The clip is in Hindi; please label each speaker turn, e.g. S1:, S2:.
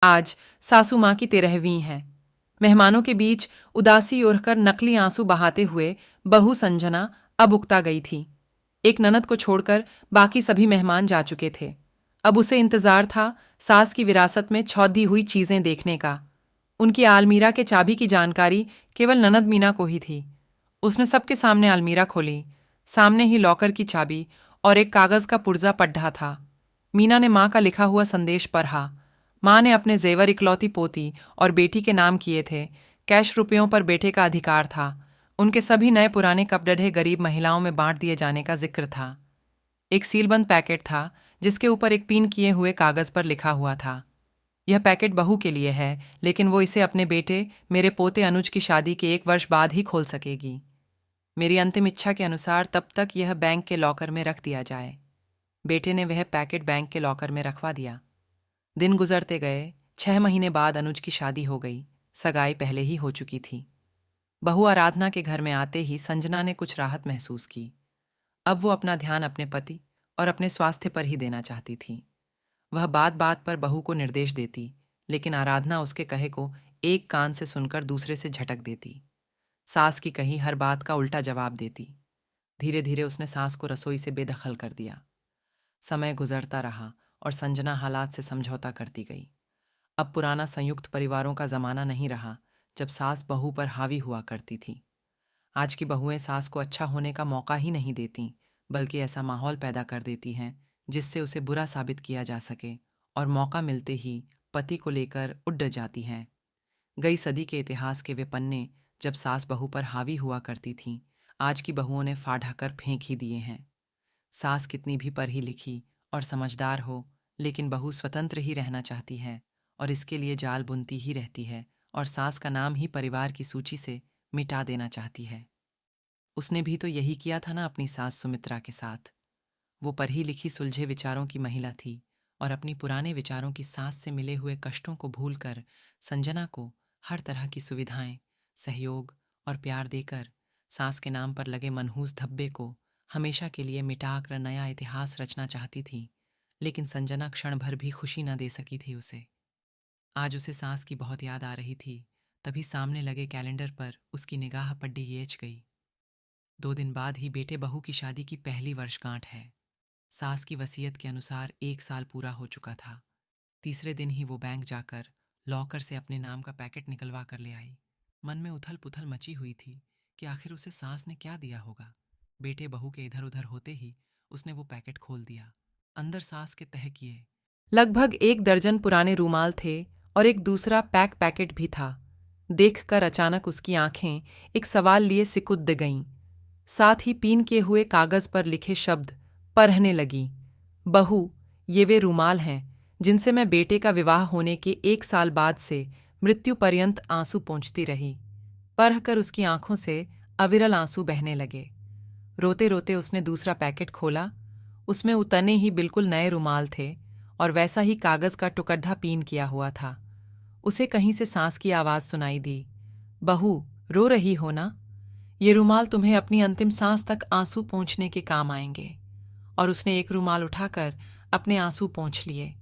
S1: आज सासू माँ की 13वीं है। मेहमानों के बीच उदासी ओढ़कर नकली आंसू बहाते हुए बहू संजना अब उकता गई थी। एक ननद को छोड़कर बाकी सभी मेहमान जा चुके थे। अब उसे इंतजार था सास की विरासत में छौदी हुई चीजें देखने का। उनकी आलमीरा के चाबी की जानकारी केवल ननद मीना को ही थी। उसने सबके सामने अलमीरा खोली। सामने ही लॉकर की चाबी और एक कागज का पुर्जा पढ़ा था। मीना ने माँ का लिखा हुआ संदेश पढ़ा। माँ ने अपने जेवर इकलौती पोती और बेटी के नाम किए थे। कैश रुपयों पर बेटे का अधिकार था। उनके सभी नए पुराने कपड़े गरीब महिलाओं में बांट दिए जाने का जिक्र था। एक सीलबंद पैकेट था जिसके ऊपर एक पिन किए हुए कागज पर लिखा हुआ था, यह पैकेट बहू के लिए है, लेकिन वो इसे अपने बेटे मेरे पोते अनुज की शादी के 1 वर्ष बाद ही खोल सकेगी। मेरी अंतिम इच्छा के अनुसार तब तक यह बैंक के लॉकर में रख दिया जाए। बेटे ने वह पैकेट बैंक के लॉकर में रखवा दिया। दिन गुजरते गए। 6 महीने बाद अनुज की शादी हो गई। सगाई पहले ही हो चुकी थी। बहू आराधना के घर में आते ही संजना ने कुछ राहत महसूस की। अब वो अपना ध्यान अपने पति और अपने स्वास्थ्य पर ही देना चाहती थी। वह बात बात पर बहू को निर्देश देती, लेकिन आराधना उसके कहे को एक कान से सुनकर दूसरे से झटक देती। सास की कही हर बात का उल्टा जवाब देती। धीरे धीरे उसने सास को रसोई से बेदखल कर दिया। समय गुजरता रहा और संजना हालात से समझौता करती गई। अब पुराना संयुक्त परिवारों का जमाना नहीं रहा जब सास बहू पर हावी हुआ करती थी। आज की बहुएं सास को अच्छा होने का मौका ही नहीं देती, बल्कि ऐसा माहौल पैदा कर देती हैं जिससे उसे बुरा साबित किया जा सके, और मौका मिलते ही पति को लेकर उड़ जाती हैं। गई सदी के इतिहास के वे पन्ने जब सास बहू पर हावी हुआ करती थीं, आज की बहुओं ने फाड़ कर फेंक ही दिए हैं। सास कितनी भी पढ़ी लिखी और समझदार हो, लेकिन बहू स्वतंत्र ही रहना चाहती है और इसके लिए जाल बुनती ही रहती है, और सास का नाम ही परिवार की सूची से मिटा देना चाहती है। उसने भी तो यही किया था ना अपनी सास सुमित्रा के साथ। वो पढ़ी लिखी सुलझे विचारों की महिला थी और अपनी पुराने विचारों की सास से मिले हुए कष्टों को भूलकर संजना को हर तरह की सुविधाएं, सहयोग और प्यार देकर सास के नाम पर लगे मनहूस धब्बे को हमेशा के लिए मिटाकर नया इतिहास रचना चाहती थी। लेकिन संजना क्षण भर भी खुशी न दे सकी थी उसे। आज उसे सास की बहुत याद आ रही थी। तभी सामने लगे कैलेंडर पर उसकी निगाह पड्डीएच गई। 2 दिन बाद ही बेटे बहू की शादी की पहली वर्षगांठ है। सास की वसीयत के अनुसार 1 साल पूरा हो चुका था। तीसरे दिन ही वो बैंक जाकर लॉकर से अपने नाम का पैकेट निकलवा कर ले आई। मन में उथल पुथल मची हुई थी कि आखिर उसे सास ने क्या दिया होगा। बेटे बहू के इधर उधर होते ही उसने वो पैकेट खोल दिया। अंदर सास के तह किए लगभग 1 दर्जन पुराने रूमाल थे और एक दूसरा पैकेट भी था। देखकर अचानक उसकी आंखें एक सवाल लिए सिकुड़ गईं। साथ ही पीन किए हुए कागज पर लिखे शब्द पढ़ने लगी। बहू, ये वे रूमाल हैं जिनसे मैं बेटे का विवाह होने के 1 साल बाद से मृत्यु पर्यंत आंसू पोंछती रही। पढ़कर उसकी आंखों से अविरल आंसू बहने लगे। रोते रोते उसने दूसरा पैकेट खोला। उसमें उतने ही बिल्कुल नए रूमाल थे और वैसा ही कागज का टुकड़ा पीन किया हुआ था। उसे कहीं से सांस की आवाज सुनाई दी। बहू, रो रही हो ना? ये रूमाल तुम्हें अपनी अंतिम सांस तक आंसू पोंछने के काम आएंगे। और उसने एक रूमाल उठाकर अपने आंसू पोंछ लिए।